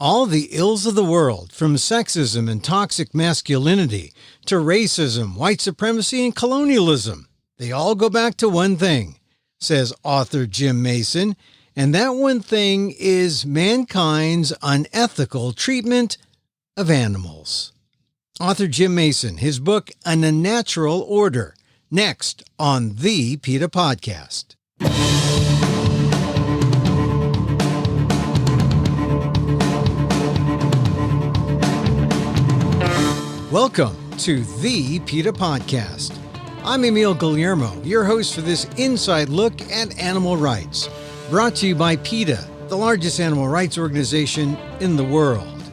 All the ills of the world, from sexism and toxic masculinity to racism, white supremacy, and colonialism, they all go back to one thing, says author Jim Mason, and that one thing is mankind's unethical treatment of animals. Author Jim Mason, his book, An Unnatural Order, next on the PETA Podcast. Welcome to the PETA Podcast. I'm Emil Guillermo, your host for this inside look at animal rights, brought to you by PETA, the largest animal rights organization in the world.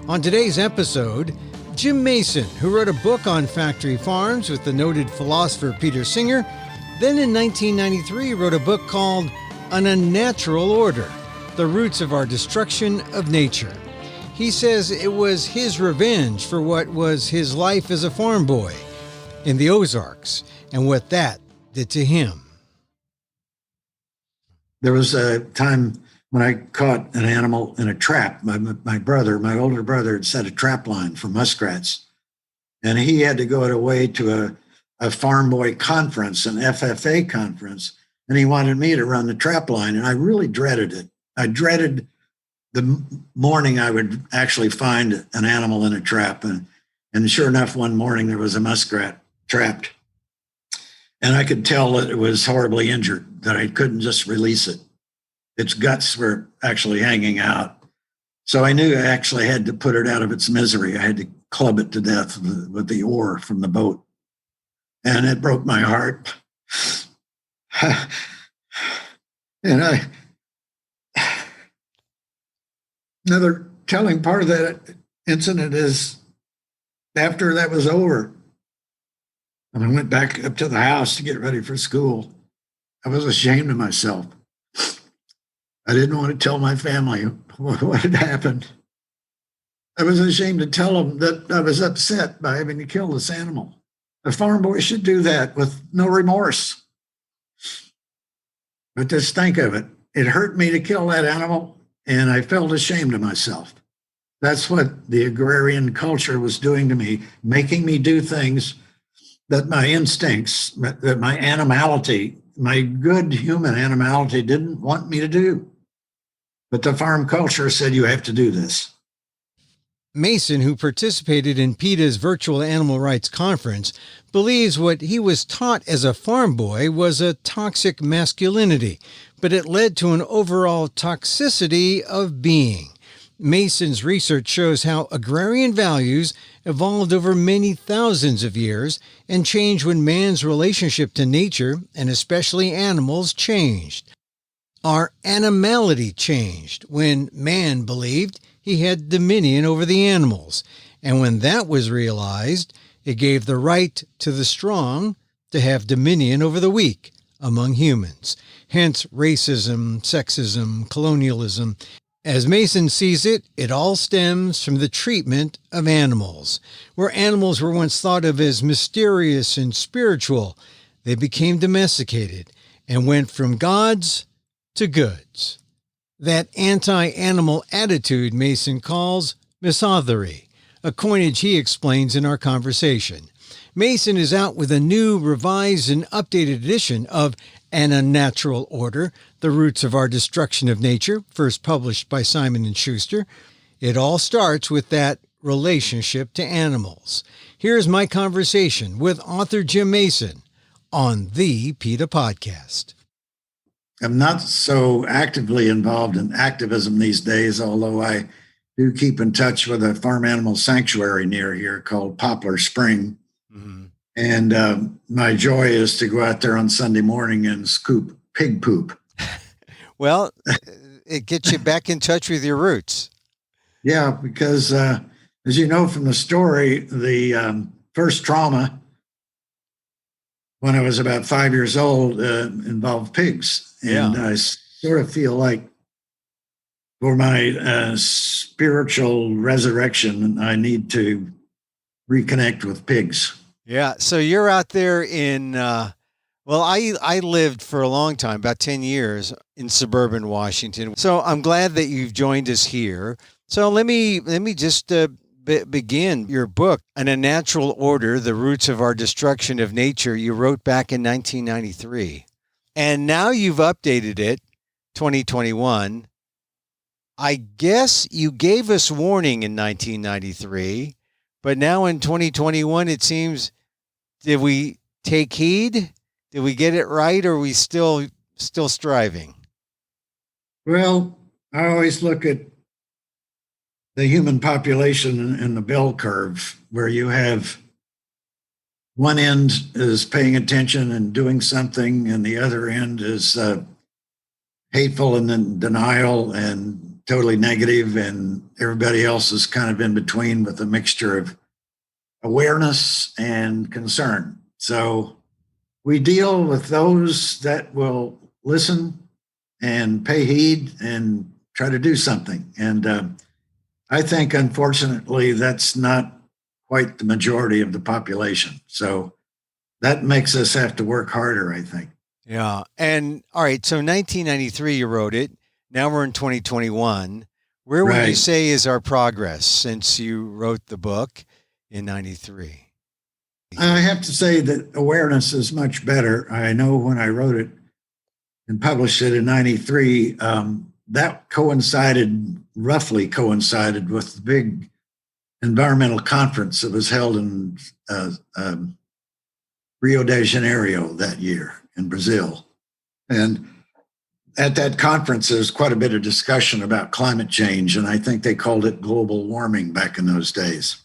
On today's episode, Jim Mason, who wrote a book on factory farms with the noted philosopher Peter Singer, then in 1993 wrote a book called An Unnatural Order, The Roots of Our Destruction of Nature. He says it was his revenge for what was his life as a farm boy in the Ozarks and what that did to him. There was a time when I caught an animal in a trap. My older brother, had set a trap line for muskrats, and he had to go away to a farm boy conference, an FFA conference, and he wanted me to run the trap line, and I really dreaded it. I dreaded the morning I would actually find an animal in a trap. And sure enough, one morning there was a muskrat trapped. And I could tell that it was horribly injured, that I couldn't just release it. Its guts were actually hanging out. So I knew I actually had to put it out of its misery. I had to club it to death with the oar from the boat. And it broke my heart. And another telling part of that incident is after that was over, and I went back up to the house to get ready for school, I was ashamed of myself. I didn't want to tell my family what had happened. I was ashamed to tell them that I was upset by having to kill this animal. A farm boy should do that with no remorse. But just think of it. It hurt me to kill that animal, and I felt ashamed of myself. That's what the agrarian culture was doing to me, making me do things that my instincts, that my animality, my good human animality didn't want me to do. But the farm culture said, you have to do this. Mason, who participated in PETA's virtual animal rights conference, believes what he was taught as a farm boy was a toxic masculinity, but it led to an overall toxicity of being. Mason's research shows how agrarian values evolved over many thousands of years and changed when man's relationship to nature, and especially animals, changed. Our animality changed when man believed he had dominion over the animals, and when that was realized, it gave the right to the strong to have dominion over the weak among humans. Hence racism, sexism, colonialism. As Mason sees it, it all stems from the treatment of animals. Where animals were once thought of as mysterious and spiritual, they became domesticated and went from gods to goods. That anti-animal attitude Mason calls Misothery, a coinage he explains in our conversation. Mason is out with a new, revised, and updated edition of An Unnatural Order, The Roots of Our Destruction of Nature, first published by Simon & Schuster. It all starts with that relationship to animals. Here's my conversation with author Jim Mason on the PETA Podcast. I'm not so actively involved in activism these days, although I do keep in touch with a farm animal sanctuary near here called Poplarspring. Mm-hmm. And my joy is to go out there on Sunday morning and scoop pig poop. Well, it gets you back in touch with your roots. Yeah, because as you know from the story, the first trauma when I was about 5 years old involved pigs. And I sort of feel like for my spiritual resurrection, I need to reconnect with pigs. Yeah. So you're out there in, I lived for a long time, about 10 years in suburban Washington. So I'm glad that you've joined us here. So let me just begin your book, An Unnatural Order: The Roots of Our Destruction of Nature. You wrote back in 1993, and now you've updated it, 2021. I guess you gave us warning in 1993, but now in 2021, it seems, did we take heed? Did we get it right, or are we still striving? Well, I always look at the human population in the bell curve, where you have one end is paying attention and doing something, and the other end is hateful and in denial and totally negative, and everybody else is kind of in between with a mixture of awareness and concern. So we deal with those that will listen and pay heed and try to do something. And I think, unfortunately, that's not quite the majority of the population. So that makes us have to work harder, I think. Yeah. And all right, so 1993 you wrote it. Now we're in 2021. Where would you Right. say is our progress since you wrote the book in 93? I have to say that awareness is much better. I know when I wrote it and published it in 93, that roughly coincided with the big environmental conference that was held in Rio de Janeiro that year in Brazil. And at that conference, there's quite a bit of discussion about climate change, and I think they called it global warming back in those days.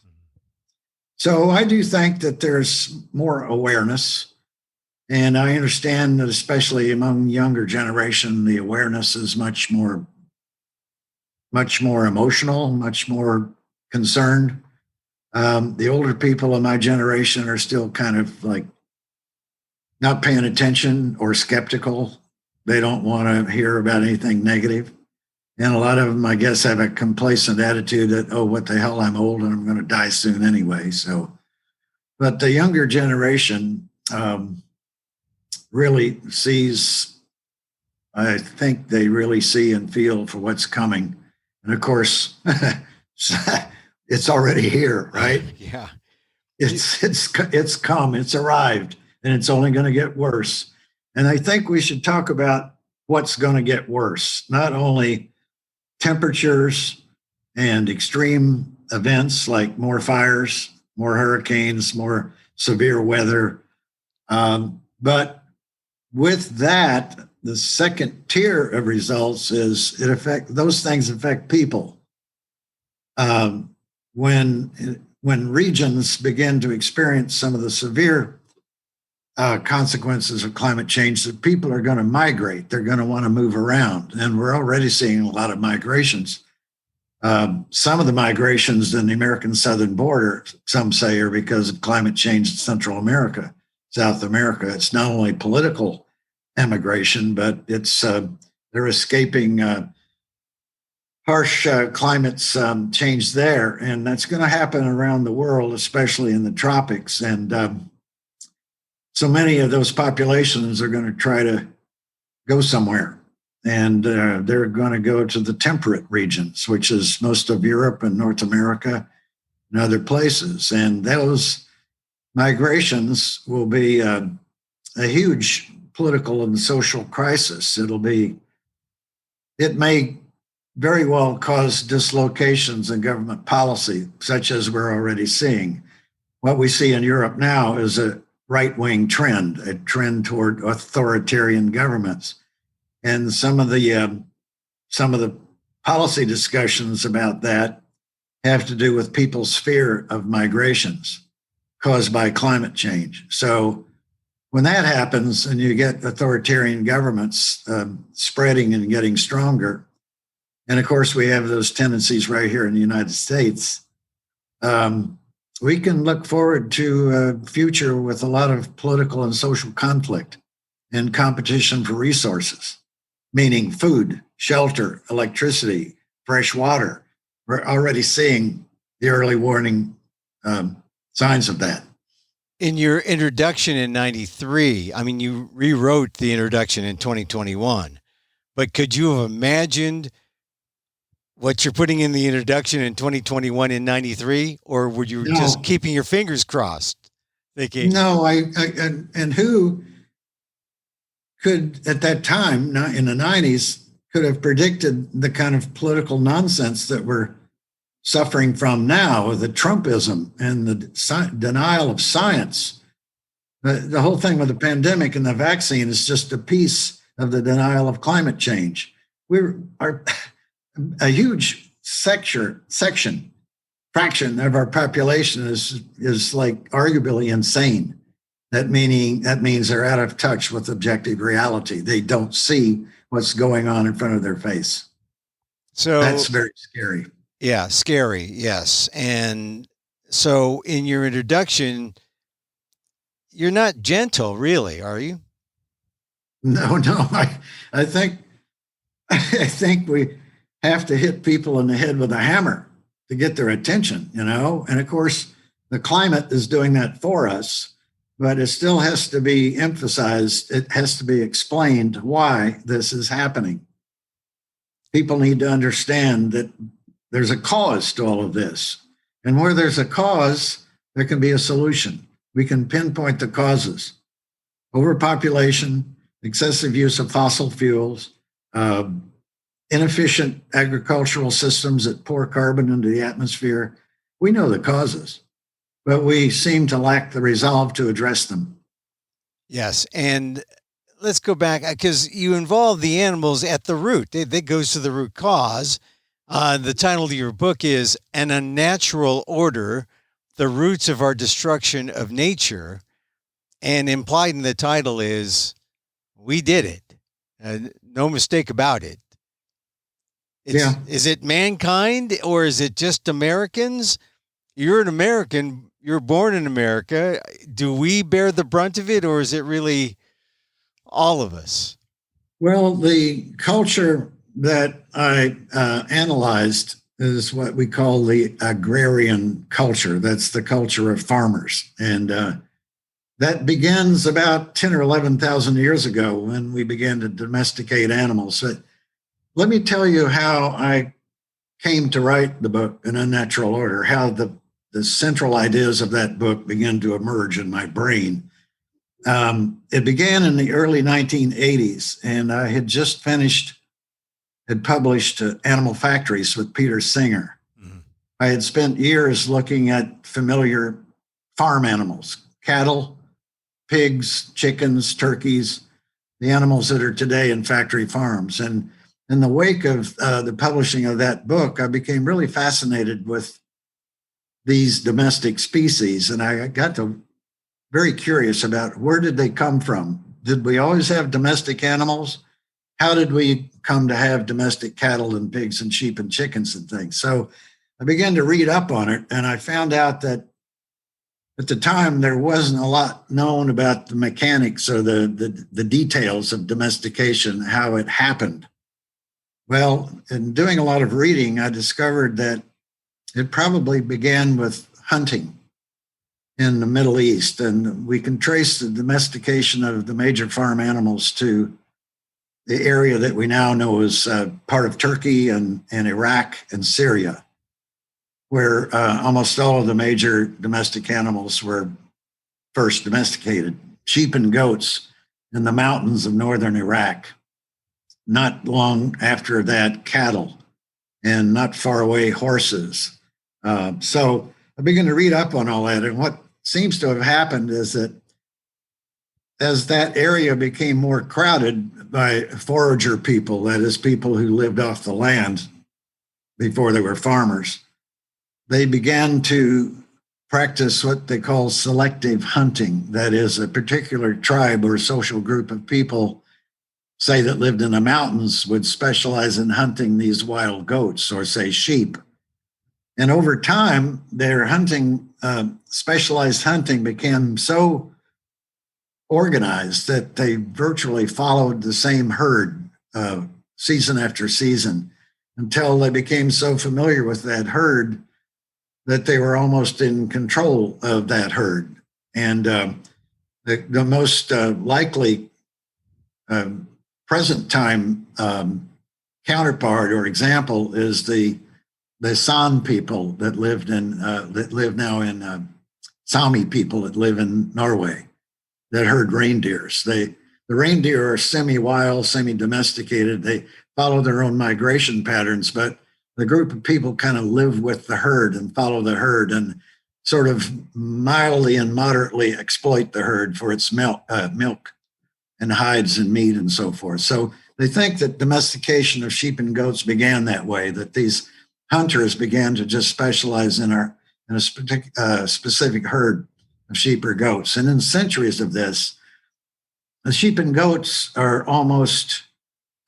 So I do think that there's more awareness, and I understand that especially among younger generation, the awareness is much more emotional, much more concerned. The older people in my generation are still kind of like not paying attention or skeptical. They don't want to hear about anything negative. And a lot of them, I guess, have a complacent attitude that, oh, what the hell, I'm old and I'm going to die soon anyway. So, but the younger generation really sees, I think they really see and feel for what's coming. And of course, it's already here, right? Yeah. It's come, it's arrived, and it's only going to get worse. And I think we should talk about what's going to get worse, not only temperatures and extreme events like more fires, more hurricanes, more severe weather. But with that, the second tier of results is those things affect people. Um, when regions begin to experience some of the severe consequences of climate change, that people are going to migrate. They're going to want to move around. And we're already seeing a lot of migrations. Some of the migrations in the American southern border, some say, are because of climate change in Central America, South America. It's not only political emigration, but it's they're escaping harsh climates change there. And that's going to happen around the world, especially in the tropics. And so many of those populations are going to try to go somewhere. And they're going to go to the temperate regions, which is most of Europe and North America and other places. And those migrations will be a huge political and social crisis. It may very well cause dislocations in government policy, such as we're already seeing. What we see in Europe now is a right-wing trend, a trend toward authoritarian governments. And some of the policy discussions about that have to do with people's fear of migrations caused by climate change. So when that happens and you get authoritarian governments spreading and getting stronger, and of course we have those tendencies right here in the United States, we can look forward to a future with a lot of political and social conflict and competition for resources, meaning food, shelter, electricity, fresh water. We're already seeing the early warning signs of that. In your introduction in 93, I mean, you rewrote the introduction in 2021, but could you have imagined what you're putting in the introduction in 2021 in 93, or were you just No, keeping your fingers crossed thinking, no, and who could at that time in the 90s could have predicted the kind of political nonsense that we're suffering from now, the Trumpism and the denial of science. The whole thing with the pandemic and the vaccine is just a piece of the denial of climate change. A huge fraction of our population is like arguably insane. That means they're out of touch with objective reality. They don't see what's going on in front of their face. so That's very scary. yeah, scary, yes. And so in your introduction, you're not gentle, really, are you? No, no, I think I think we have to hit people in the head with a hammer to get their attention, you know? And of course, the climate is doing that for us, but it still has to be emphasized. It has to be explained why this is happening. People need to understand that there's a cause to all of this. And where there's a cause, there can be a solution. We can pinpoint the causes: overpopulation, excessive use of fossil fuels, uh, inefficient agricultural systems that pour carbon into the atmosphere. We know the causes, but we seem to lack the resolve to address them. Yes. And let's go back because you involve the animals at the root. That goes to the root cause. The title of your book is An Unnatural Order, The Roots of Our Destruction of Nature. And implied in the title is, we did it. No mistake about it. Is it mankind or is it just Americans? You're an American. You're born in America. Do we bear the brunt of it, or is it really all of us? Well, the culture that I analyzed is what we call the agrarian culture. That's the culture of farmers. And that begins about 10 or 11,000 years ago when we began to domesticate animals. But let me tell you how I came to write the book, An Unnatural Order, how the central ideas of that book began to emerge in my brain. It began in the early 1980s, and I had just had published Animal Factories with Peter Singer. Mm-hmm. I had spent years looking at familiar farm animals: cattle, pigs, chickens, turkeys, the animals that are today in factory farms. And in the wake of the publishing of that book, I became really fascinated with these domestic species. And I got to very curious about where did they come from? Did we always have domestic animals? How did we come to have domestic cattle and pigs and sheep and chickens and things? So I began to read up on it, and I found out that at the time there wasn't a lot known about the mechanics or the details of domestication, how it happened. Well, in doing a lot of reading, I discovered that it probably began with hunting in the Middle East, and we can trace the domestication of the major farm animals to the area that we now know as part of Turkey and Iraq and Syria, where almost all of the major domestic animals were first domesticated. Sheep and goats in the mountains of northern Iraq. Not long after that, cattle, and not far away, horses. So I began to read up on all that, and what seems to have happened is that as that area became more crowded by forager people, that is, people who lived off the land before they were farmers, they began to practice what they call selective hunting. That is, a particular tribe or social group of people, say that lived in the mountains, would specialize in hunting these wild goats or, say, sheep. And over time, their hunting, specialized hunting, became so organized that they virtually followed the same herd season after season until they became so familiar with that herd that they were almost in control of that herd. And the most likely present time counterpart or example is the San people that live now in Sami people that live in Norway that herd reindeers. The reindeer are semi-wild, semi-domesticated. They follow their own migration patterns, but the group of people kind of live with the herd and follow the herd and sort of mildly and moderately exploit the herd for its milk and hides and meat and so forth. So they think that domestication of sheep and goats began that way, that these hunters began to just specialize in a specific herd of sheep or goats. And in centuries of this, the sheep and goats are almost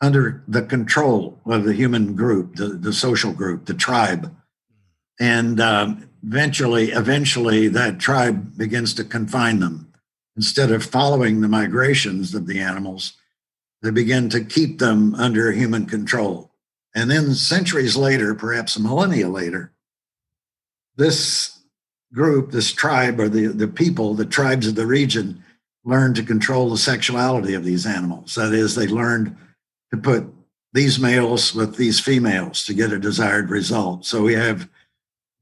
under the control of the human group, the social group, the tribe. And eventually that tribe begins to confine them. Instead of following the migrations of the animals, they begin to keep them under human control. And then centuries later, perhaps a millennia later, this group, this tribe, or the people, the tribes of the region, learned to control the sexuality of these animals. That is, they learned to put these males with these females to get a desired result. So we have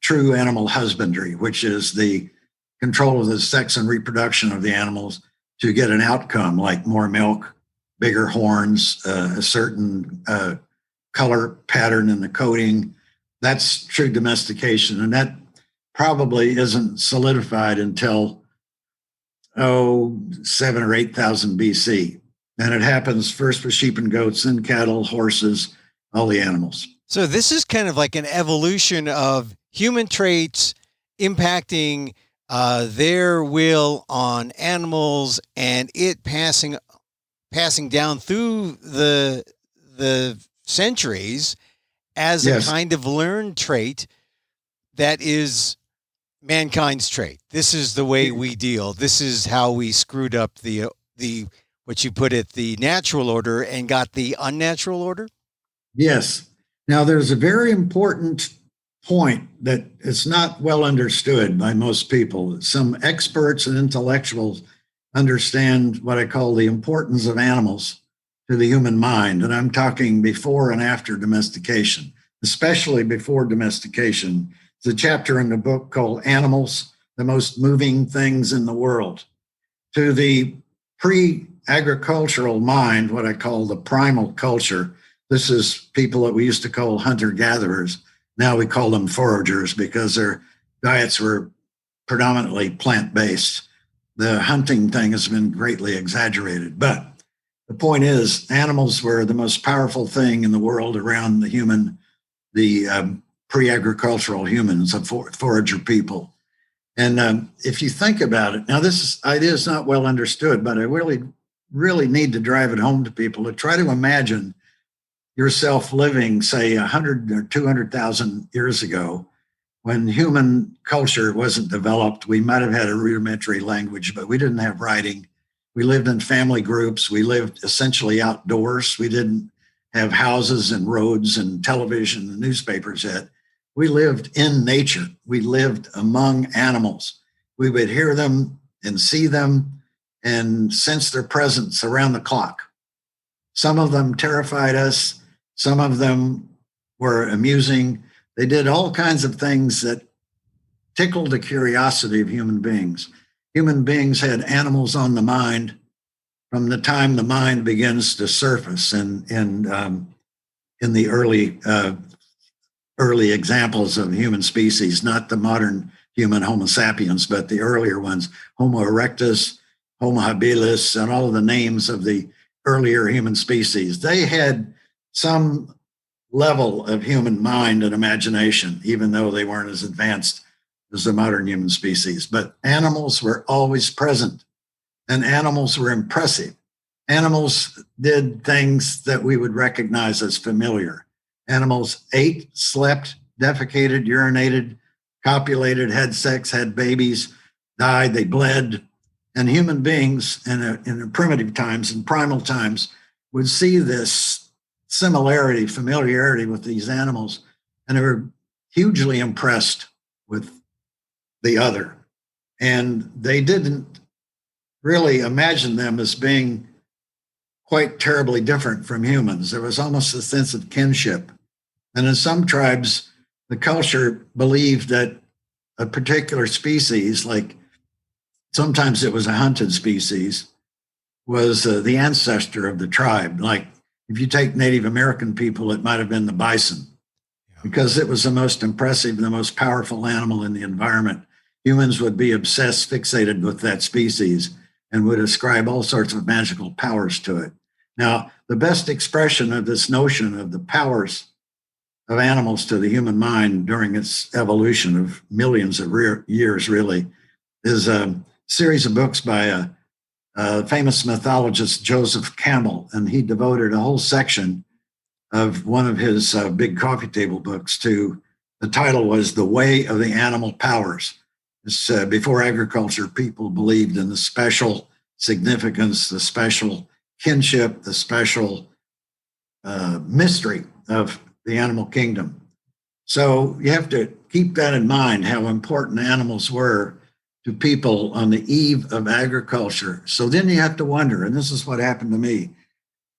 true animal husbandry, which is the control of the sex and reproduction of the animals to get an outcome like more milk, bigger horns, a certain color pattern in the coating. That's true domestication. And that probably isn't solidified until, 7 or 8,000 BC. And it happens first with sheep and goats, then cattle, horses, all the animals. So this is kind of like an evolution of human traits impacting their will on animals, and it passing down through the centuries as a kind of learned trait that is mankind's trait. This is the way we deal. This is how we screwed up the what you put it, the natural order, and got the unnatural order. Yes. Now there's a very important point that is not well understood by most people. Some experts and intellectuals understand what I call the importance of animals to the human mind. And I'm talking before and after domestication, especially before domestication. It's a chapter in the book called Animals, the Most Moving Things in the World. To the pre-agricultural mind, what I call the primal culture, this is people that we used to call hunter-gatherers. Now we call them foragers because their diets were predominantly plant-based. The hunting thing has been greatly exaggerated. But the point is, animals were the most powerful thing in the world around the human, the pre-agricultural humans, of forager people. And if you think about it, now this idea is not well understood, but I really need to drive it home to people to try to imagine yourself living, say, 100 or 200,000 years ago, when human culture wasn't developed. We might have had a rudimentary language, but we didn't have writing. We lived in family groups. We lived essentially outdoors. We didn't have houses and roads and television and newspapers yet. We lived in nature. We lived among animals. We would hear them and see them and sense their presence around the clock. Some of them terrified us. Some of them were amusing. They did all kinds of things that tickled the curiosity of human beings. Human beings had animals on the mind from the time the mind begins to surface in the early examples of human species, not the modern human Homo sapiens, but the earlier ones, Homo erectus, Homo habilis, and all of the names of the earlier human species. They had some level of human mind and imagination, even though they weren't as advanced as the modern human species. But animals were always present, and animals were impressive. Animals did things that we would recognize as familiar. Animals ate, slept, defecated, urinated, copulated, had sex, had babies, died, they bled. And human beings in primitive times and primal times would see this similarity, familiarity with these animals, and they were hugely impressed with the other. And they didn't really imagine them as being quite terribly different from humans. There was almost a sense of kinship. And in some tribes, the culture believed that a particular species, like sometimes it was a hunted species, was the ancestor of the tribe. Like if you take Native American people, it might have been the bison because it was the most impressive, the most powerful animal in the environment. Humans would be obsessed, fixated with that species, and would ascribe all sorts of magical powers to it. Now, the best expression of this notion of the powers of animals to the human mind during its evolution of millions of years, really, is a series of books by famous mythologist Joseph Campbell, and he devoted a whole section of one of his big coffee table books to the title was The Way of the Animal Powers. Before agriculture, people believed in the special significance, the special kinship, the special mystery of the animal kingdom. So you have to keep that in mind, how important animals were to people on the eve of agriculture. So then you have to wonder, and this is what happened to me.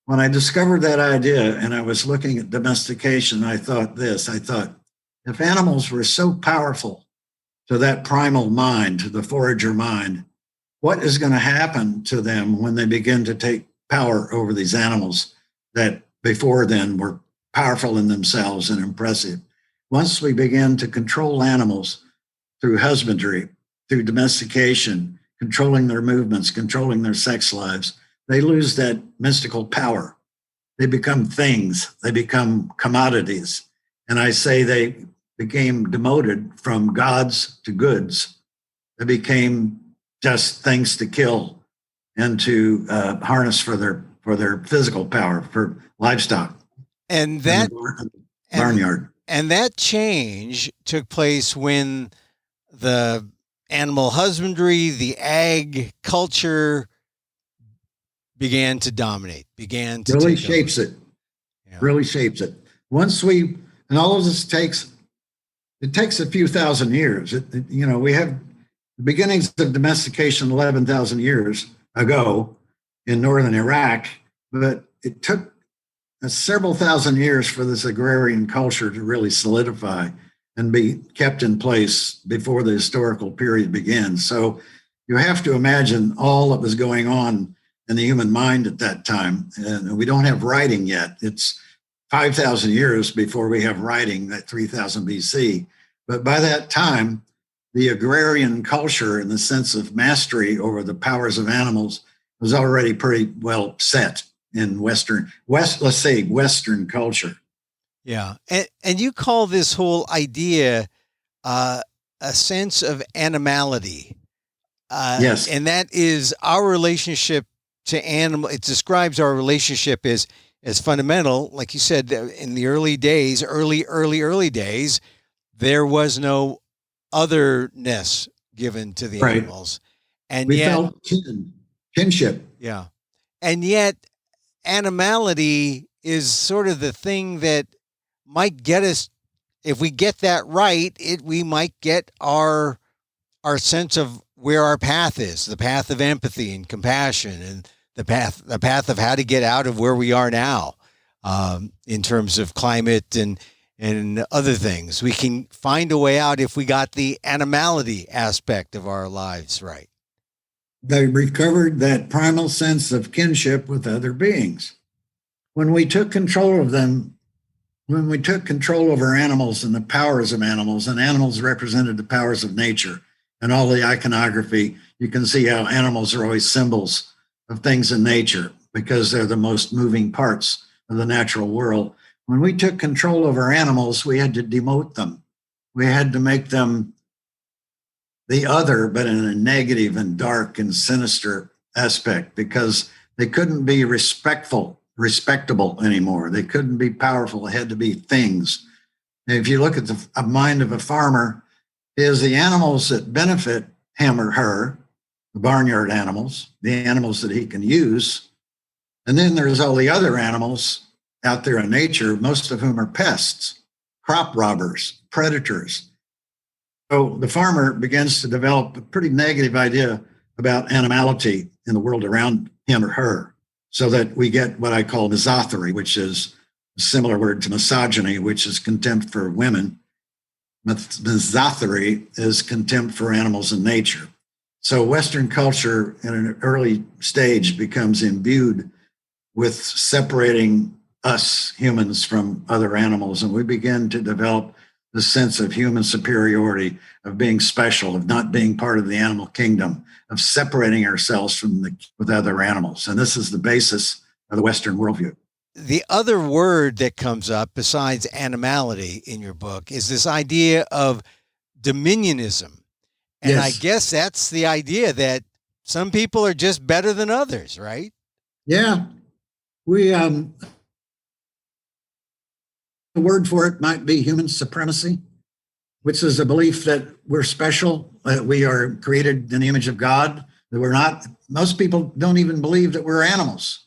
When I discovered that idea and I was looking at domestication, I thought, if animals were so powerful to that primal mind, to the forager mind, what is going to happen to them when they begin to take power over these animals that before then were powerful in themselves and impressive? Once we begin to control animals through husbandry, through domestication, controlling their movements, controlling their sex lives, they lose that mystical power. They become things, they become commodities. And I say they became demoted from gods to goods. They became just things to kill and to harness for their physical power, for livestock. And that barnyard. And that change took place when the animal husbandry, the ag culture began to dominate, began to really take shapes over. It. Yeah. Really shapes it. Once and all of this takes a few thousand years. We have the beginnings of domestication 11,000 years ago in northern Iraq, but it took several thousand years for this agrarian culture to really solidify and be kept in place before the historical period begins. So you have to imagine all that was going on in the human mind at that time. And we don't have writing yet. It's 5,000 years before we have writing, at 3000 BC. But by that time, the agrarian culture in the sense of mastery over the powers of animals was already pretty well set in Western culture. Yeah. And you call this whole idea a sense of animality. Yes. And that is our relationship to animal. It describes our relationship as fundamental. Like you said, in the early days, early days, there was no otherness given to the animals. And we yet felt kinship. Yeah. And yet animality is sort of the thing that might get us, if we get that right, we might get our sense of where our path is, the path of empathy and compassion, and the path of how to get out of where we are now, in terms of climate and other things. We can find a way out if we got the animality aspect of our lives right. They recovered that primal sense of kinship with other beings. When we took control of them, when we took control over animals and the powers of animals, and animals represented the powers of nature, and all the iconography, you can see how animals are always symbols of things in nature because they're the most moving parts of the natural world. When we took control over animals, we had to demote them. We had to make them the other, but in a negative and dark and sinister aspect, because they couldn't be respectable anymore. They couldn't be powerful. They had to be things. And if you look at the mind of a farmer, is the animals that benefit him or her, the barnyard animals, the animals that he can use. And then there's all the other animals out there in nature, most of whom are pests, crop robbers, predators. So the farmer begins to develop a pretty negative idea about animality in the world around him or her. so that we get what I call misothery, which is a similar word to misogyny, which is contempt for women. Misothery is contempt for animals and nature. So Western culture in an early stage becomes imbued with separating us humans from other animals, and we begin to develop the sense of human superiority, of being special, of not being part of the animal kingdom, of separating ourselves with other animals. And this is the basis of the Western worldview. The other word that comes up besides animality in your book is this idea of dominionism. And I Yes. guess that's the idea that some people are just better than others, right? Yeah. We the word for it might be human supremacy, which is a belief that we're special, that we are created in the image of God, that we're not. Most people don't even believe that we're animals.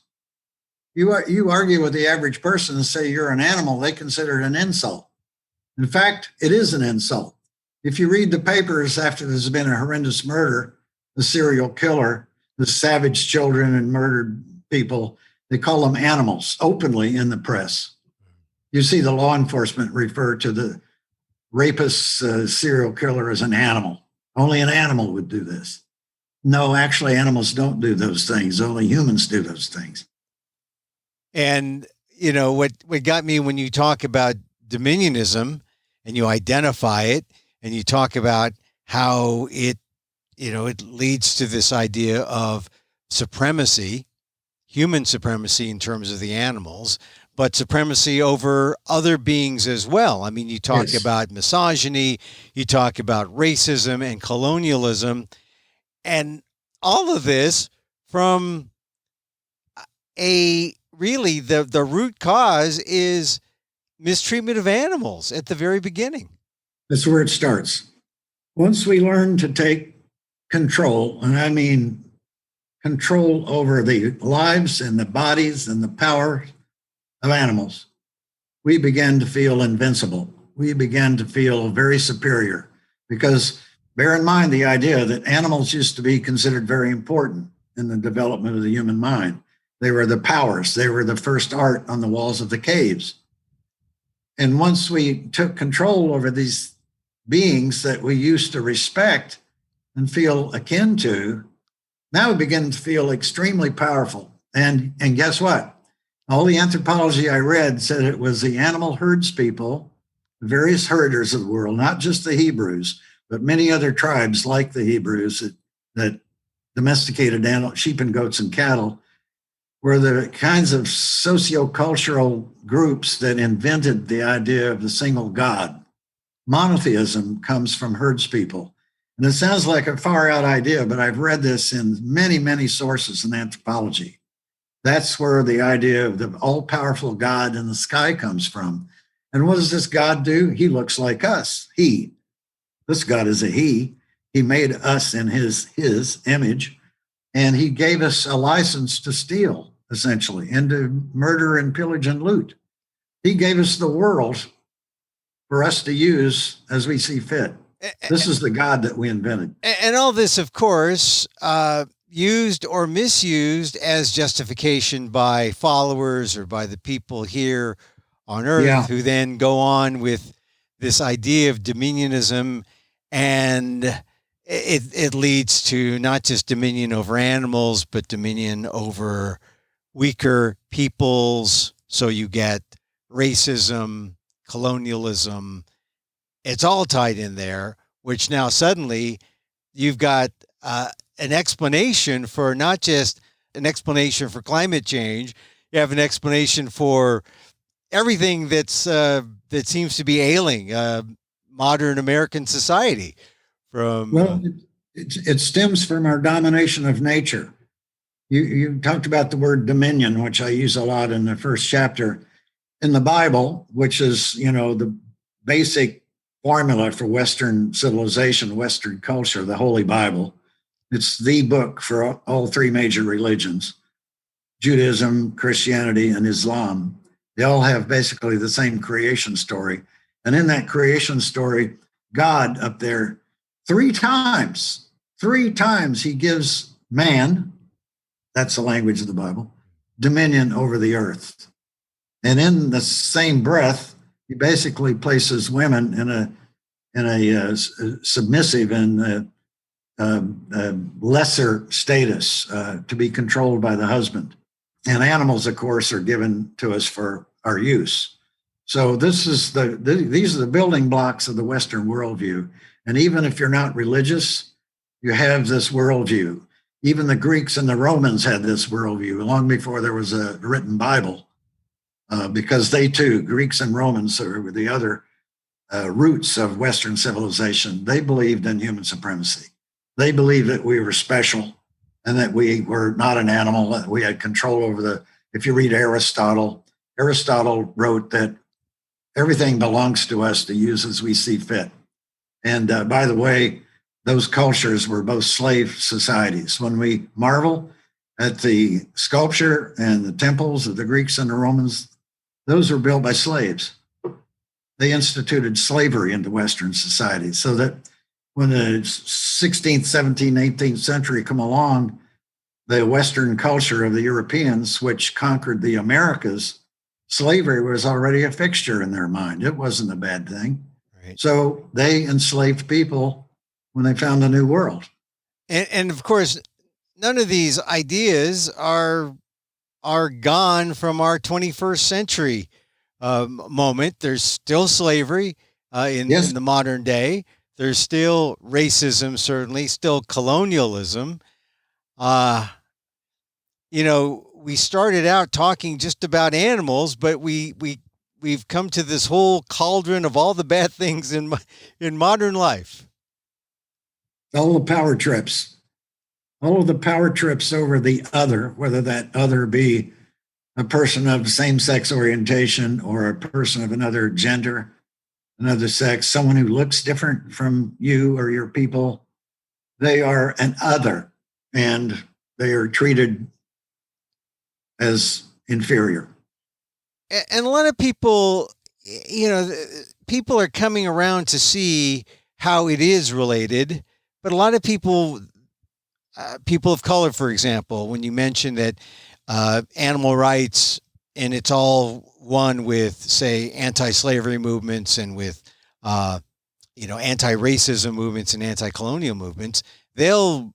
You argue with the average person and say you're an animal, they consider it an insult. In fact, it is an insult. If you read the papers after there's been a horrendous murder, the serial killer, the savage children and murdered people, they call them animals openly in the press. You see the law enforcement refer to the rapist serial killer as an animal. Only an animal would do this. No, actually, animals don't do those things. Only humans do those things. And what got me when you talk about dominionism and you identify it and you talk about how it leads to this idea of supremacy, human supremacy in terms of the animals, but supremacy over other beings as well. I mean, you talk Yes. about misogyny, you talk about racism and colonialism, and all of this from the root cause is mistreatment of animals at the very beginning. That's where it starts. Once we learn to take control, and I mean control over the lives and the bodies and the power of animals, we begin to feel invincible. We begin to feel very superior because bear in mind the idea that animals used to be considered very important in the development of the human mind. They were the powers. They were the first art on the walls of the caves. And once we took control over these beings that we used to respect and feel akin to, now we begin to feel extremely powerful. And guess what? All the anthropology I read said it was the animal herds people, the various herders of the world, not just the Hebrews, but many other tribes like the Hebrews that domesticated animal, sheep and goats and cattle, were the kinds of sociocultural groups that invented the idea of the single God. Monotheism comes from herds people. And it sounds like a far out idea, but I've read this in many, many sources in anthropology. That's where the idea of the all powerful God in the sky comes from. And what does this God do? He looks like us. This God is a he. He made us in his image, and he gave us a license to steal, essentially, and to murder and pillage and loot. He gave us the world for us to use as we see fit. This is the God that we invented. And all this, of course, used or misused as justification by followers or by the people here on Earth, Yeah. who then go on with this idea of dominionism, and it leads to not just dominion over animals, but dominion over weaker peoples. So you get racism, colonialism. It's all tied in there, which now suddenly you've got an explanation for not just an explanation for climate change. You have an explanation for everything that seems to be ailing modern American society. Well, it stems from our domination of nature. You talked about the word dominion, which I use a lot in the first chapter. In the Bible, which is, the basic formula for Western civilization, Western culture, the Holy Bible, it's the book for all three major religions, Judaism, Christianity, and Islam. They all have basically the same creation story. And in that creation story, God up there, three times, he gives man, that's the language of the Bible, dominion over the earth. And in the same breath, he basically places women in a submissive and lesser status to be controlled by the husband. And animals, of course, are given to us for our use. So these are the building blocks of the Western worldview. And even if you're not religious, you have this worldview. Even the Greeks and the Romans had this worldview long before there was a written Bible, because they too, Greeks and Romans, were the other roots of Western civilization. They believed in human supremacy. They believed that we were special and that we were not an animal, that we had control over if you read Aristotle wrote that everything belongs to us to use as we see fit. And by the way, those cultures were both slave societies. When we marvel at the sculpture and the temples of the Greeks and the Romans, those were built by slaves. They instituted slavery into Western society, so that when the 16th, 17th, 18th century come along, the Western culture of the Europeans, which conquered the Americas, slavery was already a fixture in their mind. It wasn't a bad thing. Right. So they enslaved people when they found the New World. And of course, none of these ideas are gone from our 21st century moment. There's still slavery in the modern day. There's still racism, certainly, still colonialism. We started out talking just about animals, but we've come to this whole cauldron of all the bad things in modern life. All the power trips. All of the power trips over the other, whether that other be a person of same-sex orientation or a person of another gender, another sex, someone who looks different from you or your people. They are an other, and they are treated as inferior. And a lot of people, people are coming around to see how it is related, but a lot of people of color, for example, when you mention that animal rights, and it's all one with, say, anti-slavery movements and with, anti-racism movements and anti-colonial movements, they'll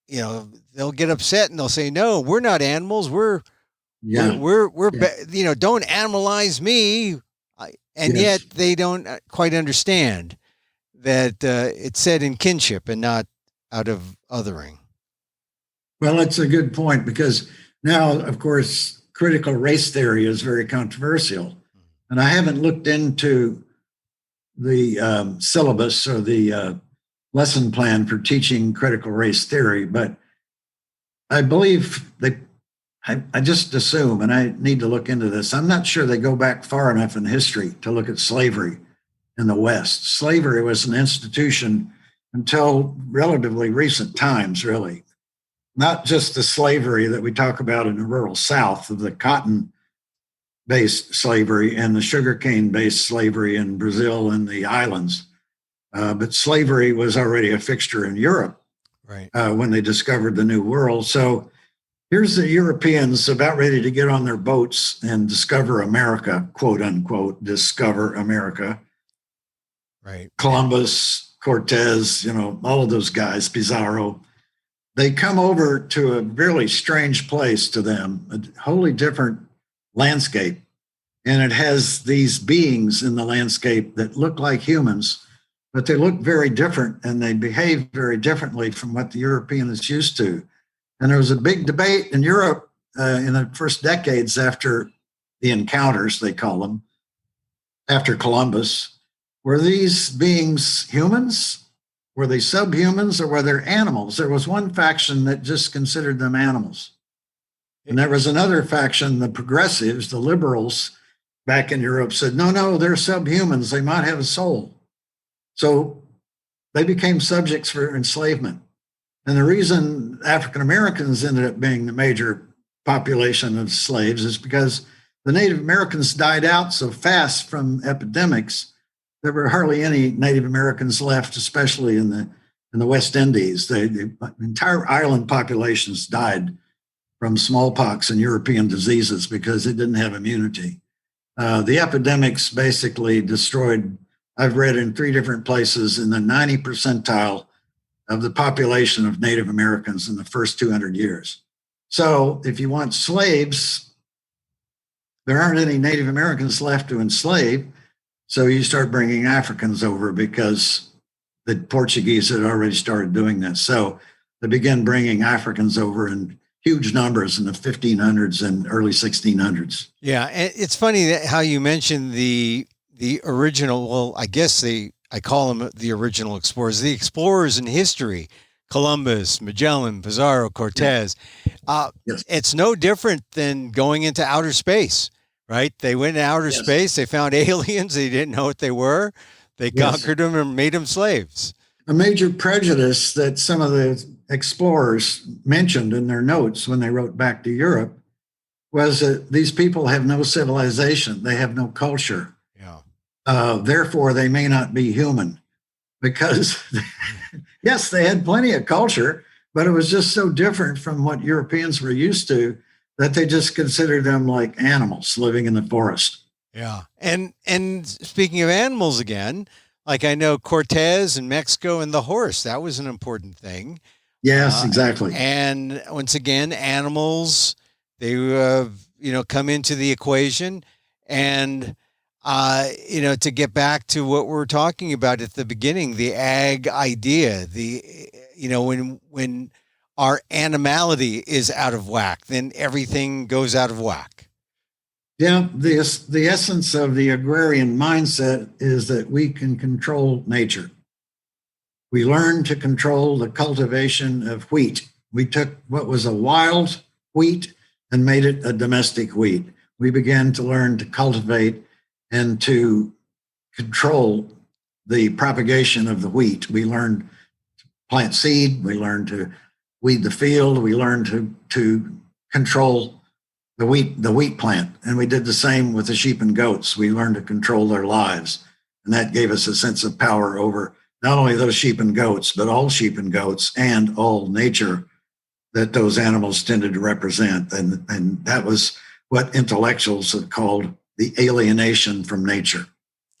get upset and they'll say, no, we're not animals. We're don't animalize me. Yet they don't quite understand that it's said in kinship and not out of othering. Well, that's a good point, because now, of course, critical race theory is very controversial. And I haven't looked into the syllabus or the lesson plan for teaching critical race theory, but I believe I just assume, and I need to look into this, I'm not sure they go back far enough in history to look at slavery in the West. Slavery was an institution until relatively recent times, really. Not just the slavery that we talk about in the rural South, of the cotton-based slavery and the sugarcane-based slavery in Brazil and the islands, but slavery was already a fixture in Europe, right, when they discovered the New World. So here's the Europeans about ready to get on their boats and discover America, quote unquote, discover America. Right. Columbus, Cortez, all of those guys, Pizarro. They come over to a really strange place to them, a wholly different landscape. And it has these beings in the landscape that look like humans, but they look very different and they behave very differently from what the European is used to. And there was a big debate in Europe in the first decades after the encounters, they call them, after Columbus. Were these beings humans? Were they subhumans, or were they animals? There was one faction that just considered them animals. And there was another faction, the progressives, the liberals back in Europe, said, no, they're subhumans. They might have a soul. So they became subjects for enslavement. And the reason African Americans ended up being the major population of slaves is because the Native Americans died out so fast from epidemics. There were hardly any Native Americans left, especially in the West Indies. The entire island populations died from smallpox and European diseases because it didn't have immunity. The epidemics basically destroyed, I've read in 3 different places, in the 90 percentile of the population of Native Americans in the first 200 years. So if you want slaves, there aren't any Native Americans left to enslave. So you start bringing Africans over because the Portuguese had already started doing this. So they began bringing Africans over in huge numbers in the 1500s and early 1600s. Yeah, and it's funny that how you mentioned the original. Well, I guess I call them the original explorers, the explorers in history: Columbus, Magellan, Pizarro, Cortez. Yes. It's no different than going into outer space, right? They went into outer Yes. space. They found aliens. They didn't know what they were. They conquered them and made them slaves. A major prejudice that some of the explorers mentioned in their notes when they wrote back to Europe was that these people have no civilization, they have no culture. Yeah. Therefore, they may not be human because, yes, they had plenty of culture, but it was just so different from what Europeans were used to that they just considered them like animals living in the forest. Yeah. And speaking of animals again, like I know Cortez and Mexico and the horse, that was an important thing. Yes, exactly. And once again, animals, they, come into the equation. And, to get back to what we're talking about at the beginning, the ag idea, when our animality is out of whack, then everything goes out of whack. Yeah, the essence of the agrarian mindset is that we can control nature. We learned to control the cultivation of wheat. We took what was a wild wheat and made it a domestic wheat. We began to learn to cultivate and to control the propagation of the wheat. We learned to plant seed. We learned to weed the field. We learned to control the wheat plant. And we did the same with the sheep and goats. We learned to control their lives. And that gave us a sense of power over not only those sheep and goats, but all sheep and goats and all nature that those animals tended to represent. And that was what intellectuals have called the alienation from nature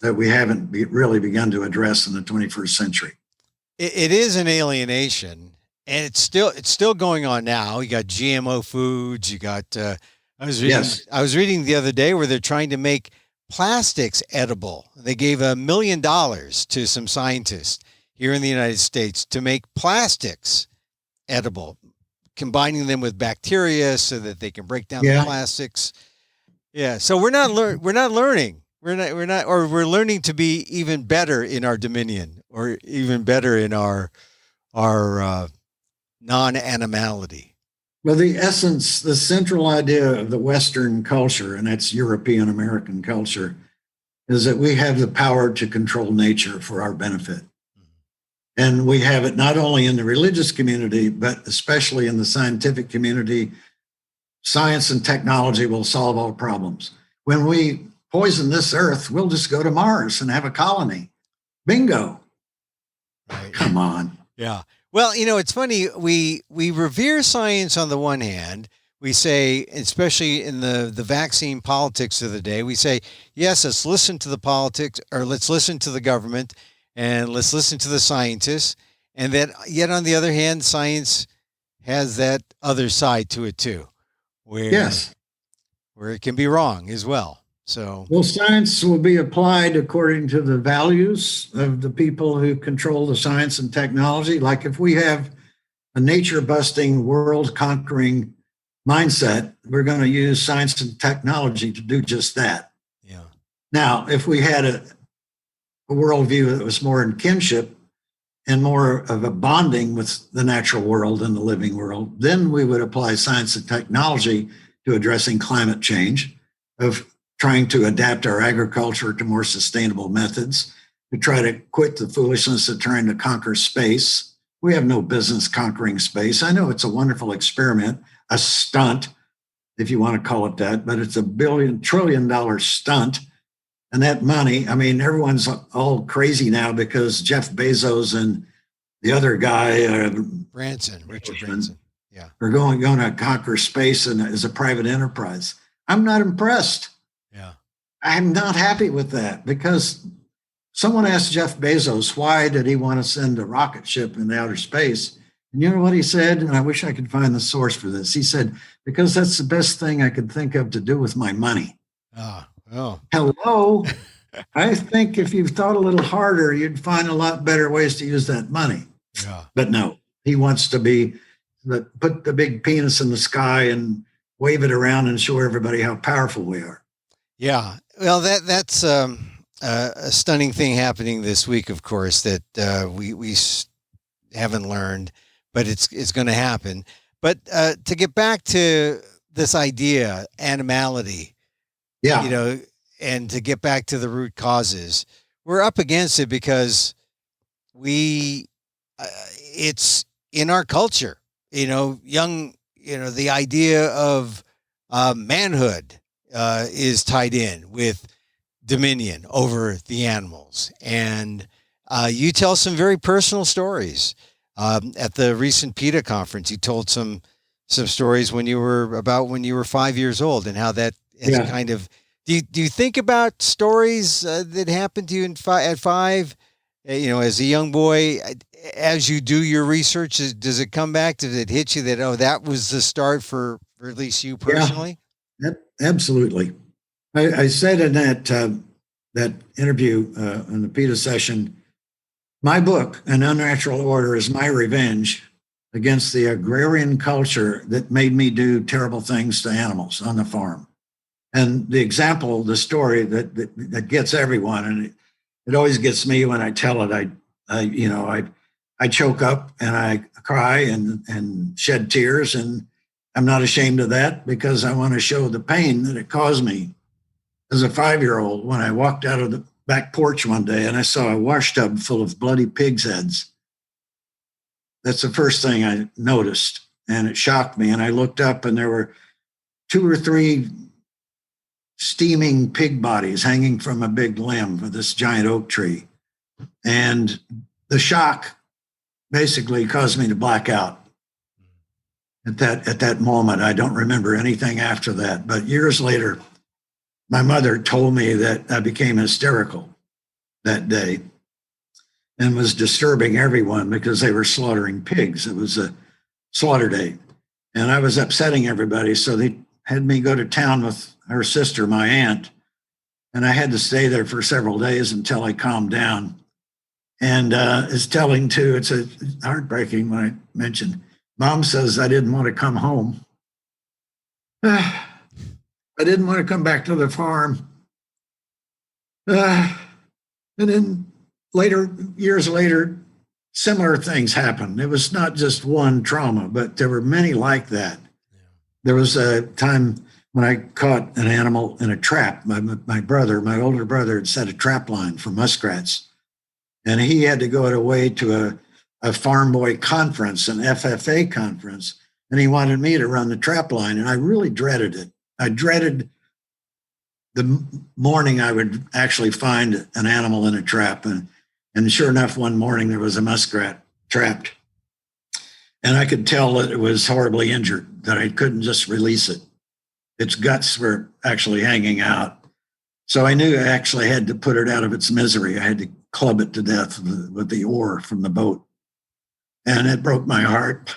that we haven't really begun to address in the 21st century. It is an alienation, and it's still going on now. You got GMO foods. You got I was reading the other day where they're trying to make plastics edible. They gave $1 million to some scientists here in the United States to make plastics edible, combining them with bacteria so that they can break down the plastics. Yeah. So we're not learning. We're learning to be even better in our dominion, or even better in our non-animality. Well, the essence, the central idea of the Western culture, and that's European American culture, is that we have the power to control nature for our benefit. And we have it not only in the religious community, but especially in the scientific community. Science and technology will solve all problems. When we poison this earth, we'll just go to Mars and have a colony. Bingo. Right. Come on. Yeah. Well, it's funny. We revere science on the one hand. We say, especially in the vaccine politics of the day, we say, yes, let's listen to the politics, or let's listen to the government, and let's listen to the scientists. And then, yet on the other hand, science has that other side to it too, where it can be wrong as well. So, well, science will be applied according to the values of the people who control the science and technology. Like if we have a nature-busting, world-conquering mindset, we're going to use science and technology to do just that. Yeah. Now, if we had a worldview that was more in kinship and more of a bonding with the natural world and the living world, then we would apply science and technology to addressing climate change, of trying to adapt our agriculture to more sustainable methods, to try to quit the foolishness of trying to conquer space. We have no business conquering space. I know it's a wonderful experiment, a stunt, if you want to call it that, but it's $1 trillion stunt. And that money, I mean, everyone's all crazy now because Jeff Bezos and the other guy, Richard Branson. Yeah. or going to conquer space and as a private enterprise. I'm not impressed. Yeah. I'm not happy with that because someone asked Jeff Bezos why did he want to send a rocket ship into outer space. And you know what he said? And I wish I could find the source for this. He said, because that's the best thing I could think of to do with my money. Oh. Hello. I think if you've thought a little harder, you'd find a lot better ways to use that money. Yeah. But no, he wants to put the big penis in the sky and wave it around and show everybody how powerful we are. Yeah. Well, that's a stunning thing happening this week, of course, that we haven't learned, but it's going to happen. But to get back to this idea, animality, Yeah. And to get back to the root causes, we're up against it because it's in our culture, the idea of manhood is tied in with dominion over the animals. And you tell some very personal stories. At the recent PETA conference, you told some stories when you were 5 years old and how that has kind of, do you think about stories that happened to you at 5, as a young boy, as you do your research, does it come back? Did it hit you that, that was the start for at least you personally? Yeah, absolutely. I said in that interview in the PETA session, my book, An Unnatural Order, is my revenge against the agrarian culture that made me do terrible things to animals on the farm. And the example, the story that gets everyone, and it always gets me when I tell it. I choke up and I cry and shed tears, and I'm not ashamed of that because I want to show the pain that it caused me as a 5-year-old when I walked out of the back porch one day and I saw a wash tub full of bloody pigs' heads. That's the first thing I noticed, and it shocked me. And I looked up, and there were 2 or 3 steaming pig bodies hanging from a big limb of this giant oak tree. And the shock basically caused me to black out. At that moment, I don't remember anything after that. But years later, my mother told me that I became hysterical that day and was disturbing everyone because they were slaughtering pigs. It was a slaughter day. And I was upsetting everybody. So they had me go to town with her sister, my aunt. And I had to stay there for several days until I calmed down. And it's telling too, it's heartbreaking when I mentioned, Mom says I didn't want to come home. I didn't want to come back to the farm. And then years later, similar things happened. It was not just one trauma, but there were many like that. Yeah. There was a time when I caught an animal in a trap. My older brother, had set a trap line for muskrats. And he had to go away to a farm boy conference, an FFA conference. And he wanted me to run the trap line. And I really dreaded it. I dreaded the morning I would actually find an animal in a trap. And sure enough, one morning there was a muskrat trapped. And I could tell that it was horribly injured, that I couldn't just release it. Its guts were actually hanging out. So I knew I actually had to put it out of its misery. I had to club it to death with the oar from the boat. And it broke my heart.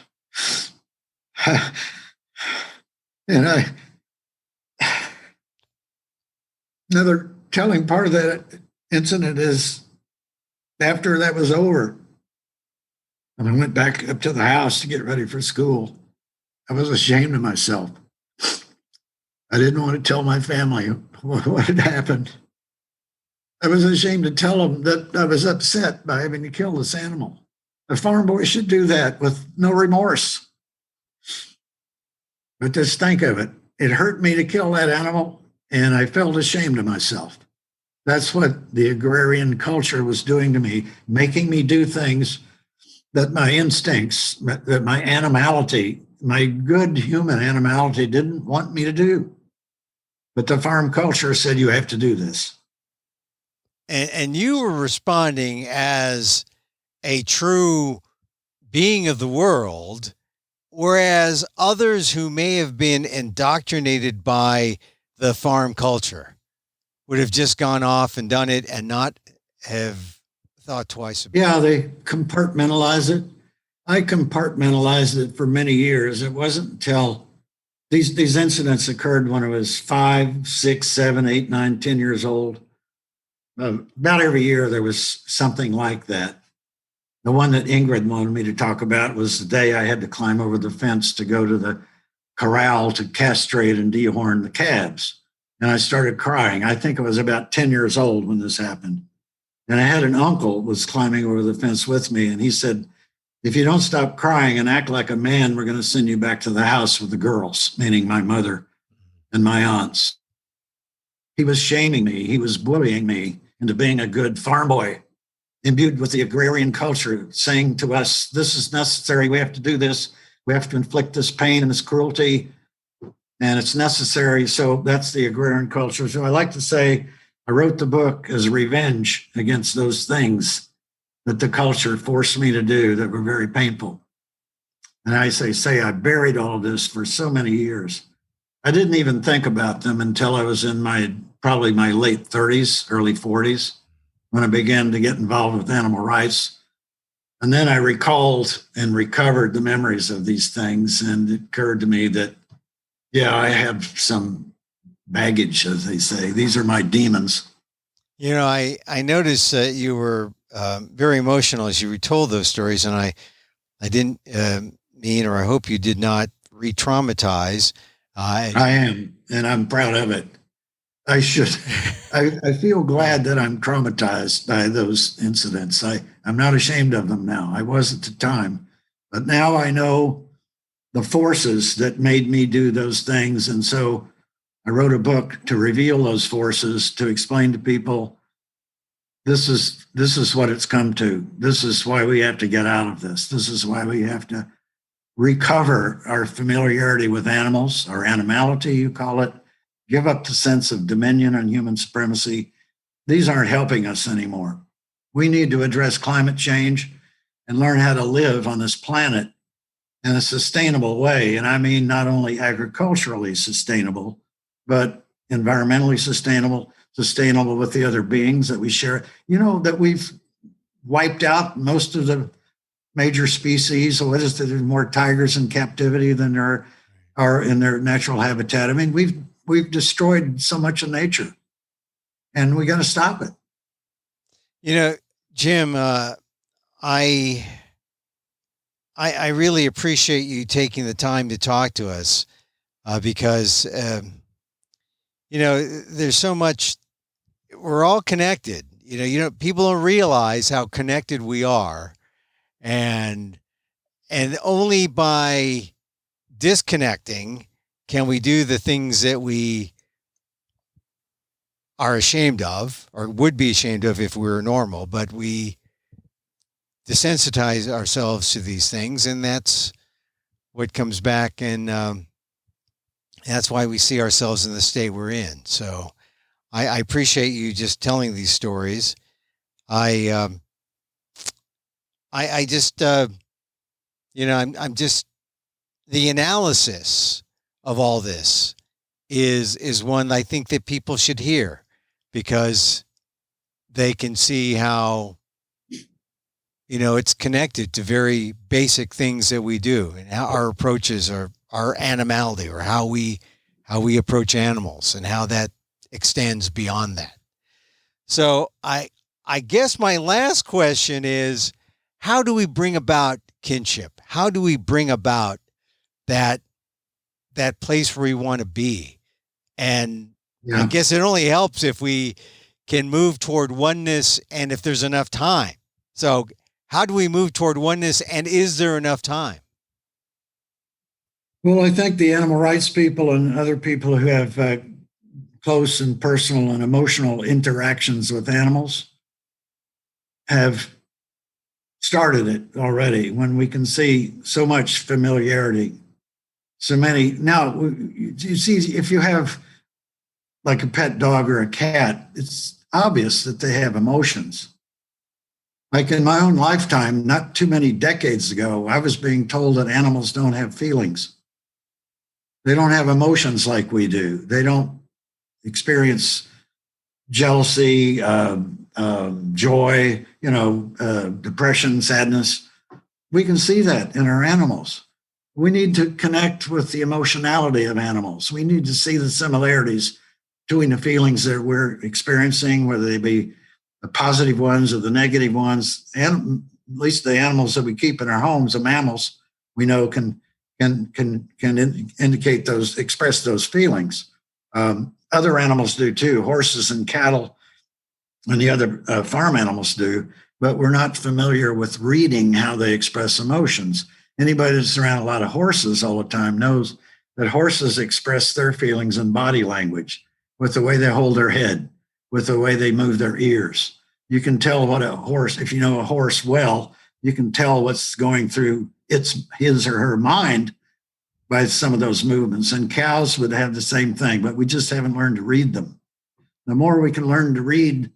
And another telling part of that incident is after that was over, and I went back up to the house to get ready for school, I was ashamed of myself. I didn't want to tell my family what had happened. I was ashamed to tell them that I was upset by having to kill this animal. A farm boy should do that with no remorse. But just think of it. It hurt me to kill that animal, and I felt ashamed of myself. That's what the agrarian culture was doing to me, making me do things that my instincts, that my animality, my good human animality didn't want me to do. But the farm culture said, you have to do this. And you were responding as a true being of the world whereas others who may have been indoctrinated by the farm culture would have just gone off and done it and not have thought twice about it. Yeah, they compartmentalize it. I compartmentalized it for many years. It wasn't until these incidents occurred when I was 5, 6, 7, 8, 9, 10 years old. About every year there was something like that. The one that Ingrid wanted me to talk about was the day I had to climb over the fence to go to the corral to castrate and dehorn the calves. And I started crying. I think I was about 10 years old when this happened. And I had an uncle was climbing over the fence with me, and he said, if you don't stop crying and act like a man, we're going to send you back to the house with the girls, meaning my mother and my aunts. He was shaming me. He was bullying me into being a good farm boy, imbued with the agrarian culture, saying to us, this is necessary. We have to do this. We have to inflict this pain and this cruelty, and it's necessary. So that's the agrarian culture. So I like to say I wrote the book as revenge against those things that the culture forced me to do that were very painful. And I say I buried all this for so many years. I didn't even think about them until I was in probably my late 30s, early 40s, when I began to get involved with animal rights. And then I recalled and recovered the memories of these things. And it occurred to me that, yeah, I have some baggage, as they say. These are my demons. You know, I noticed that you were very emotional as you retold those stories, and I didn't mean, or I hope you did not re-traumatize. I am, and I'm proud of it. I should. I feel glad that I'm traumatized by those incidents. I'm not ashamed of them now. I was at the time, but now I know the forces that made me do those things. And so I wrote a book to reveal those forces, to explain to people, this is what it's come to. This is why we have to get out of this. This is why we have to recover our familiarity with animals, our animality, you call it, give up the sense of dominion and human supremacy. These aren't helping us anymore. We need to address climate change and learn how to live on this planet in a sustainable way. And I mean, not only agriculturally sustainable, but environmentally sustainable, sustainable with the other beings that we share. You know, that we've wiped out most of the major species. What is it? There's more tigers in captivity than there are in their natural habitat. I mean, we've destroyed so much of nature, and we got to stop it. You know, Jim, I really appreciate you taking the time to talk to us because, you know, there's so much, we're all connected. You know, people don't realize how connected we are. And only by disconnecting can we do the things that we are ashamed of, or would be ashamed of if we were normal, but we desensitize ourselves to these things, and that's what comes back, and that's why we see ourselves in the state we're in. So I appreciate you just telling these stories. I just you know, I'm just, the analysis of all this is one I think that people should hear, because they can see how, you know, it's connected to very basic things that we do, and how our approaches are our animality, or how we approach animals, and how that extends beyond that. So I guess my last question is, how do we bring about kinship? How do we bring about that place where we want to be? And I guess it only helps if we can move toward oneness, and if there's enough time. So how do we move toward oneness, and is there enough time? Well, I think the animal rights people and other people who have close and personal and emotional interactions with animals have started it already, when we can see so much familiarity, so many. Now, you see, if you have like a pet dog or a cat, it's obvious that they have emotions. Like in my own lifetime, not too many decades ago, I was being told that animals don't have feelings. They don't have emotions like we do. They don't experience jealousy, joy, depression, sadness. We can see that in our animals. We need to connect with the emotionality of animals. We need to see the similarities between the feelings that we're experiencing, whether they be the positive ones or the negative ones, and at least the animals that we keep in our homes, the mammals, we know can indicate those, express those feelings. Other animals do too. Horses and cattle and the other farm animals do, but we're not familiar with reading how they express emotions. Anybody that's around a lot of horses all the time knows that horses express their feelings in body language, with the way they hold their head, with the way they move their ears. You can tell what a horse, if you know a horse well, you can tell what's going through his or her mind by some of those movements. And cows would have the same thing, but we just haven't learned to read them. The more we can learn to read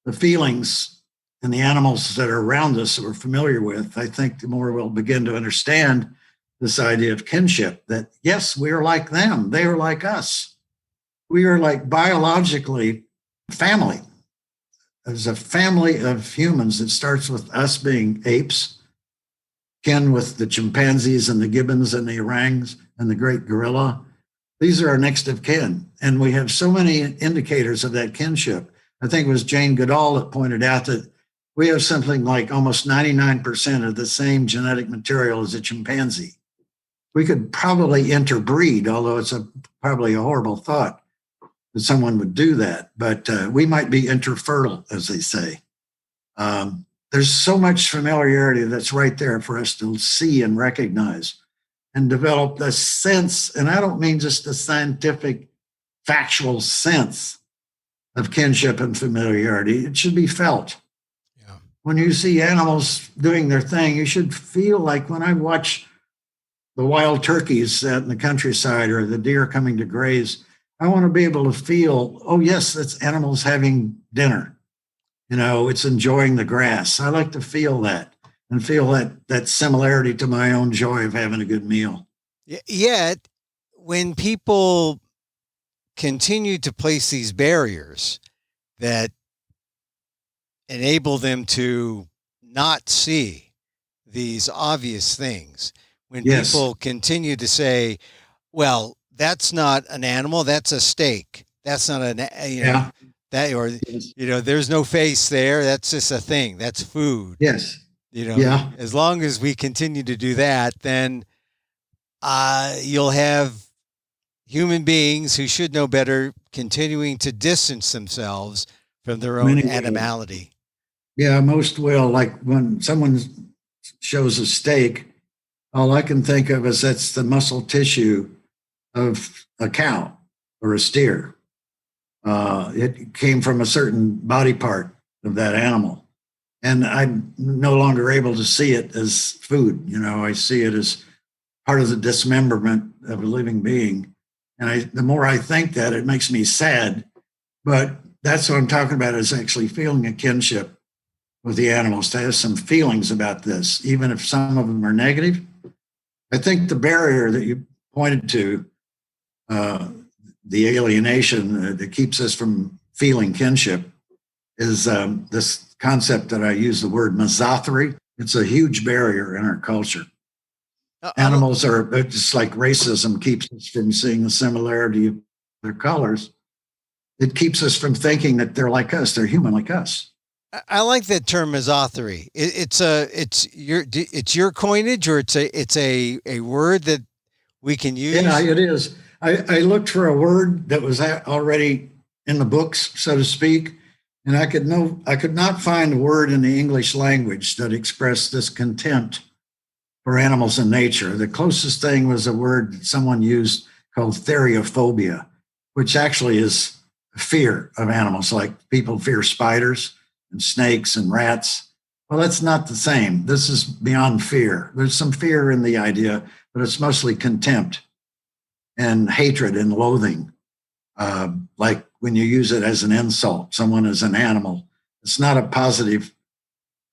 the feelings and the animals that are around us that we're familiar with, I think the more we'll begin to understand this idea of kinship, that yes, we are like them, they are like us. We are like biologically family. There's a family of humans that starts with us being apes, kin with the chimpanzees and the gibbons and the orangs and the great gorilla. These are our next of kin. And we have so many indicators of that kinship. I think it was Jane Goodall that pointed out that we have something like almost 99% of the same genetic material as a chimpanzee. We could probably interbreed, although it's probably a horrible thought that someone would do that. But we might be interfertile, as they say. There's so much familiarity that's right there for us to see and recognize and develop the sense. And I don't mean just the scientific, factual sense of kinship and familiarity. It should be felt. Yeah. When you see animals doing their thing, you should feel like when I watch the wild turkeys out in the countryside or the deer coming to graze, I want to be able to feel, oh, yes, that's animals having dinner. It's enjoying the grass. I like to feel that and feel that similarity to my own joy of having a good meal. Yet, when people continue to place these barriers that enable them to not see these obvious things, when Yes. people continue to say, well, that's not an animal, that's a steak. That's not Yeah. that, or, Yes. there's no face there. That's just a thing. That's food. Yes. Yeah. As long as we continue to do that, then you'll have human beings who should know better continuing to distance themselves from their own Many will. animality. Yeah, most will. Like when someone shows a steak, all I can think of is that's the muscle tissue of a cow or a steer. It came from a certain body part of that animal. And I'm no longer able to see it as food. I see it as part of the dismemberment of a living being. And the more I think that, it makes me sad. But that's what I'm talking about, is actually feeling a kinship with the animals, to have some feelings about this, even if some of them are negative. I think the barrier that you pointed to, the alienation that keeps us from feeling kinship, is this concept that I use the word misothery. It's a huge barrier in our culture. Animals are just like racism keeps us from seeing the similarity of their colors. It keeps us from thinking that they're like us. They're human like us. I like that term misothery. It's your coinage, or it's a word that we can use. Yeah, it is. I looked for a word that was already in the books, so to speak, and I could not find a word in the English language that expressed this contempt for animals in nature. The closest thing was a word that someone used called theriophobia, which actually is fear of animals, like people fear spiders and snakes and rats. Well, that's not the same. This is beyond fear. There's some fear in the idea, but it's mostly contempt and hatred and loathing. Like when you use it as an insult, someone is an animal. It's not a positive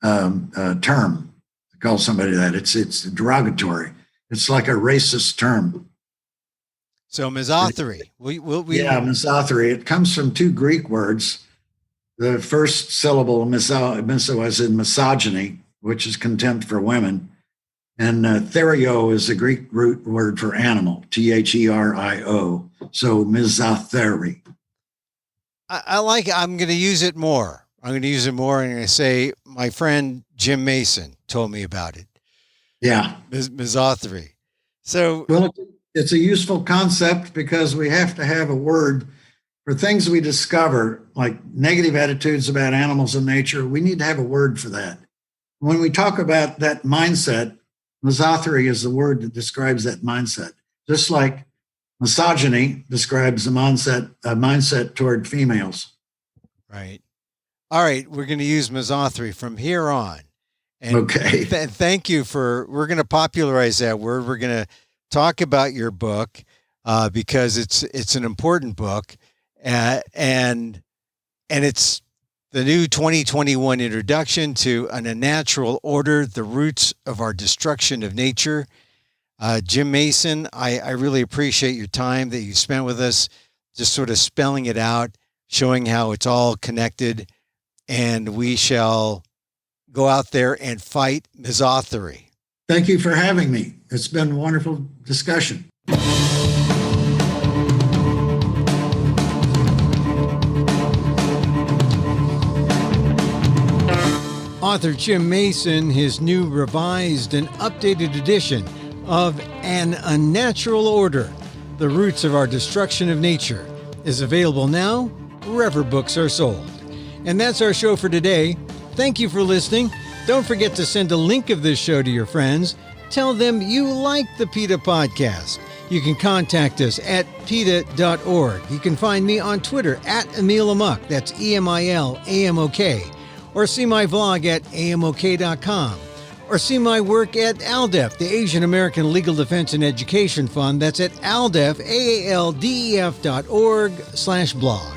term to call somebody that. It's derogatory. It's like a racist term. So misothery. Yeah, misothery. It comes from two Greek words. The first syllable, miso, as in misogyny, which is contempt for women. And therio is the Greek root word for animal, Therio. So misothery. I like it. I'm going to use it more. I'm going to say my friend Jim Mason told me about it. Yeah. Misothery. So, well, it's a useful concept because we have to have a word for things we discover, like negative attitudes about animals and nature. We need to have a word for that. When we talk about that mindset, misothery is the word that describes that mindset. Just like misogyny describes a mindset toward females. Right. All right. We're going to use misothery from here on. And okay. Thank you we're going to popularize that word. We're going to talk about your book because it's an important book. And it's the new 2021 introduction to An Unnatural Order, The Roots of Our Destruction of Nature. Jim Mason, I really appreciate your time that you spent with us, just sort of spelling it out, showing how it's all connected, and we shall go out there and fight misothery. Thank you for having me. It's been a wonderful discussion. Author Jim Mason, his new revised and updated edition of An Unnatural Order, The Roots of Our Destruction of Nature, is available now wherever books are sold. And that's our show for today. Thank you for listening. Don't forget to send a link of this show to your friends. Tell them you like the PETA podcast. You can contact us at PETA.org. You can find me on Twitter at Emil Amok. That's EMILAMOK. Or see my vlog at amok.com. Or see my work at ALDEF, the Asian American Legal Defense and Education Fund. That's at ALDEF, AALDEF.org/blog.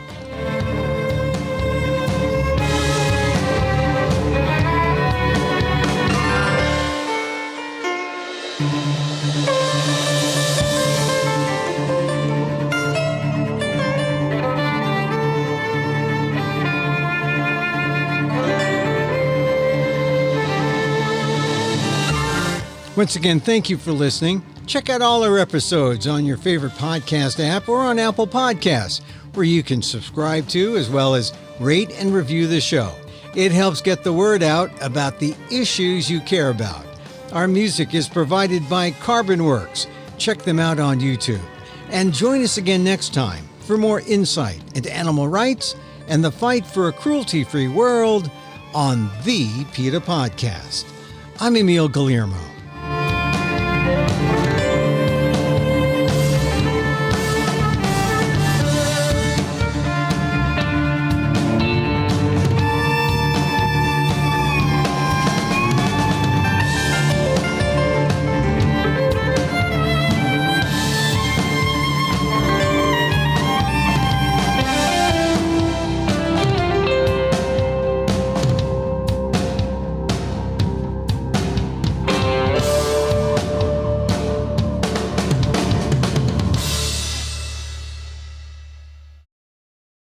Once again, thank you for listening. Check out all our episodes on your favorite podcast app or on Apple Podcasts, where you can subscribe to as well as rate and review the show. It helps get the word out about the issues you care about. Our music is provided by Carbonworks. Check them out on YouTube. And join us again next time for more insight into animal rights and the fight for a cruelty-free world on the PETA Podcast. I'm Emil Guillermo.